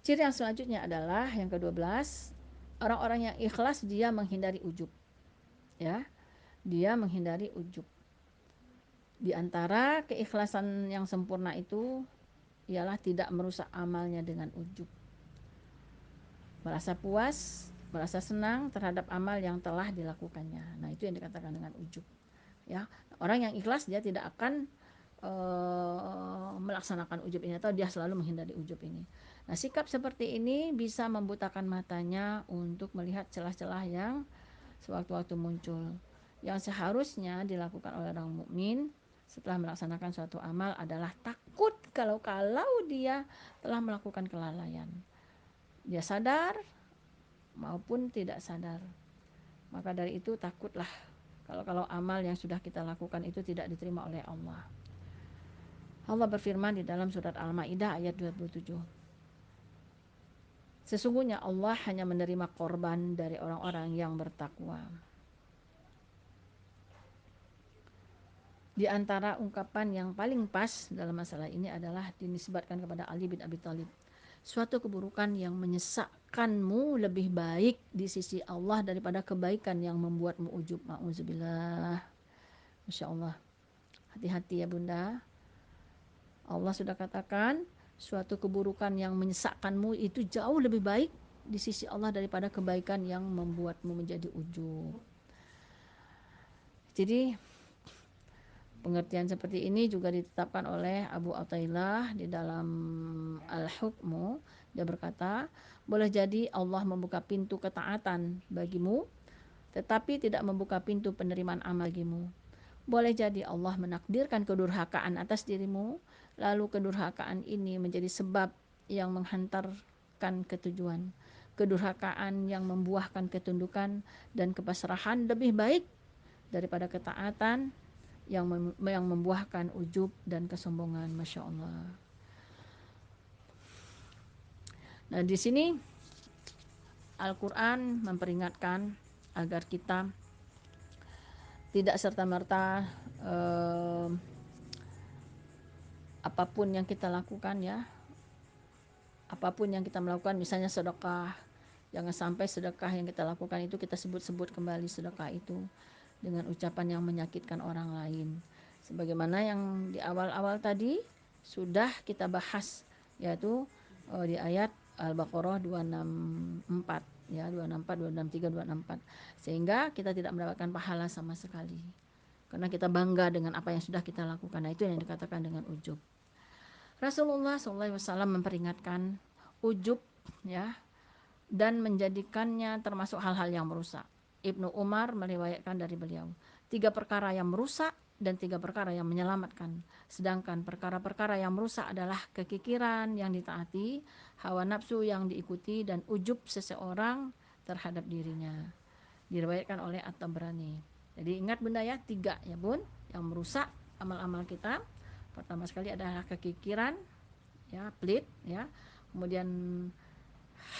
Ciri yang selanjutnya adalah yang ke-12, orang-orang yang ikhlas dia menghindari ujub. Ya, dia menghindari ujub. Di antara keikhlasan yang sempurna itu ialah tidak merusak amalnya dengan ujub. Merasa puas, merasa senang terhadap amal yang telah dilakukannya. Nah, itu yang dikatakan dengan ujub. Ya, orang yang ikhlas dia tidak akan melaksanakan ujub ini, atau dia selalu menghindari ujub ini. Nah, sikap seperti ini bisa membutakan matanya untuk melihat celah-celah yang sewaktu-waktu muncul. Yang seharusnya dilakukan oleh orang mukmin setelah melaksanakan suatu amal adalah takut kalau dia telah melakukan kelalaian. Dia sadar maupun tidak sadar. Maka dari itu takutlah kalau amal yang sudah kita lakukan itu tidak diterima oleh Allah. Allah berfirman di dalam surat Al-Maidah ayat 27. Sesungguhnya Allah hanya menerima korban dari orang-orang yang bertakwa. Di antara ungkapan yang paling pas dalam masalah ini adalah dinisbatkan kepada Ali bin Abi Thalib. Suatu keburukan yang menyesakkanmu lebih baik di sisi Allah daripada kebaikan yang membuatmu ujub. Ma'udzubillah. Masya Allah. Hati-hati ya bunda. Allah sudah katakan suatu keburukan yang menyesakkanmu itu jauh lebih baik di sisi Allah daripada kebaikan yang membuatmu menjadi ujub. Jadi pengertian seperti ini juga ditetapkan oleh Abu Athaillah di dalam Al-Hukmu. Dia berkata, boleh jadi Allah membuka pintu ketaatan bagimu, tetapi tidak membuka pintu penerimaan amal bagimu. Boleh jadi Allah menakdirkan kedurhakaan atas dirimu, lalu kedurhakaan ini menjadi sebab yang menghantarkan ketujuan. Kedurhakaan yang membuahkan ketundukan dan kepasrahan lebih baik daripada ketaatan yang membuahkan ujub dan kesombongan. Masya Allah. Nah, di sini Al-Quran memperingatkan agar kita tidak serta-merta apapun yang kita lakukan, ya, apapun yang kita melakukan, misalnya sedekah, jangan sampai sedekah yang kita lakukan itu kita sebut-sebut kembali sedekah itu dengan ucapan yang menyakitkan orang lain. Sebagaimana yang di awal-awal tadi sudah kita bahas, yaitu di ayat Al-Baqarah 264, ya, 264, 263, 264. Sehingga kita tidak mendapatkan pahala sama sekali. Karena kita bangga dengan apa yang sudah kita lakukan. Nah, itu yang dikatakan dengan ujub. Rasulullah SAW memperingatkan ujub, ya, dan menjadikannya termasuk hal-hal yang merusak. Ibnu Umar meriwayatkan dari beliau, 3 perkara yang merusak dan 3 perkara yang menyelamatkan. Sedangkan perkara-perkara yang merusak adalah kekikiran yang ditaati, hawa nafsu yang diikuti, dan ujub seseorang terhadap dirinya. Diriwayatkan oleh At-Tabrani. Jadi ingat bunda ya, 3 ya bun yang merusak amal-amal kita. Pertama sekali adalah kekikiran, ya, pelit, ya. Kemudian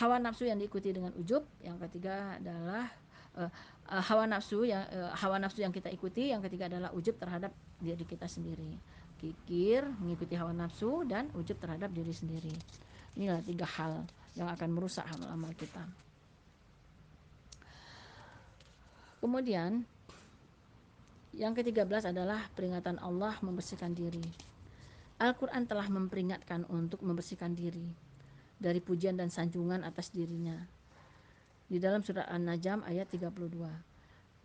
hawa nafsu yang diikuti dengan ujub. Yang ketiga adalah hawa nafsu yang kita ikuti. Yang ketiga adalah ujub terhadap diri kita sendiri. Kikir, mengikuti hawa nafsu, dan ujub terhadap diri sendiri. Inilah 3 hal yang akan merusak amal-amal kita. Kemudian yang ke-13 adalah peringatan Allah membersihkan diri. Al-Quran telah memperingatkan untuk membersihkan diri dari pujian dan sanjungan atas dirinya. Di dalam surat An-Najm ayat 32.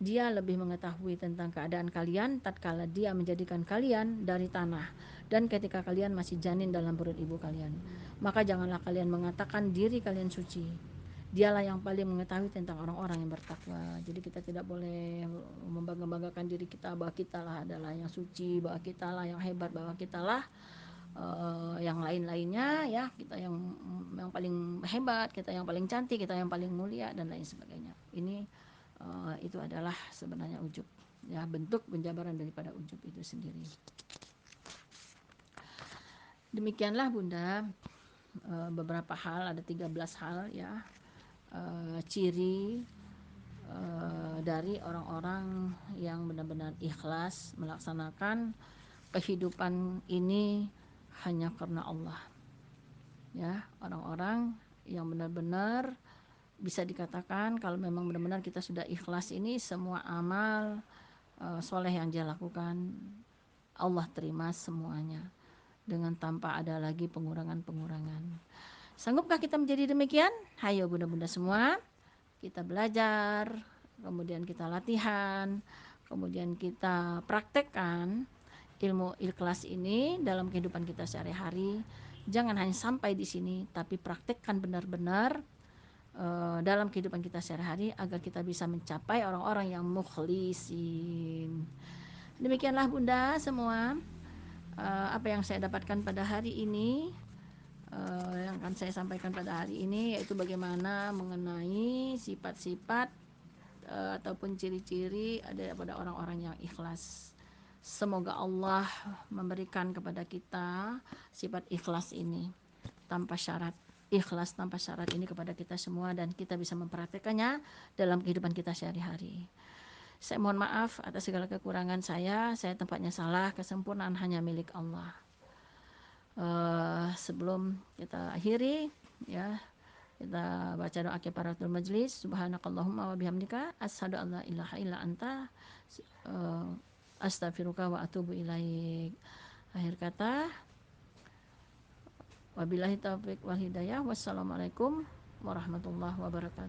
Dia lebih mengetahui tentang keadaan kalian tatkala dia menjadikan kalian dari tanah dan ketika kalian masih janin dalam perut ibu kalian. Maka janganlah kalian mengatakan diri kalian suci. Dialah yang paling mengetahui tentang orang-orang yang bertakwa. Jadi kita tidak boleh membangga-banggakan diri kita bahwa kita lah adalah yang suci, bahwa kita lah yang hebat, bahwa kita lah yang lain-lainnya, ya, kita yang paling hebat, kita yang paling cantik, kita yang paling mulia, dan lain sebagainya. Ini itu adalah sebenarnya ujub, ya, bentuk penjabaran daripada ujub itu sendiri. Demikianlah bunda beberapa hal, ada 13 hal, ya, ciri dari orang-orang yang benar-benar ikhlas melaksanakan kehidupan ini hanya karena Allah, ya, orang-orang yang benar-benar bisa dikatakan kalau memang benar-benar kita sudah ikhlas ini, semua amal soleh yang dia lakukan Allah terima semuanya dengan tanpa ada lagi pengurangan-pengurangan. Sanggupkah kita menjadi demikian? Hayo bunda-bunda semua, kita belajar, kemudian kita latihan, kemudian kita praktekkan ilmu ikhlas ini dalam kehidupan kita sehari-hari. Jangan hanya sampai di sini, tapi praktekkan benar-benar dalam kehidupan kita sehari-hari agar kita bisa mencapai orang-orang yang mukhlisin. Demikianlah bunda semua apa yang saya dapatkan pada hari ini, yang akan saya sampaikan pada hari ini, yaitu bagaimana mengenai sifat-sifat ataupun ciri-ciri ada pada orang-orang yang ikhlas. Semoga Allah memberikan kepada kita sifat ikhlas ini tanpa syarat. Ikhlas tanpa syarat ini kepada kita semua dan kita bisa mempraktekannya dalam kehidupan kita sehari-hari. Saya mohon maaf atas segala kekurangan saya tempatnya salah, kesempurnaan hanya milik Allah. Sebelum kita akhiri ya, kita baca doa kifaratul majlis. Subhanakallahumma wa bihamdika asyhadu an la ilaha illa anta astaghfiruka wa atubu ilaik. Akhir kata, wabillahi taufiq wal hidayah. Wassalamualaikum warahmatullahi wabarakatuh.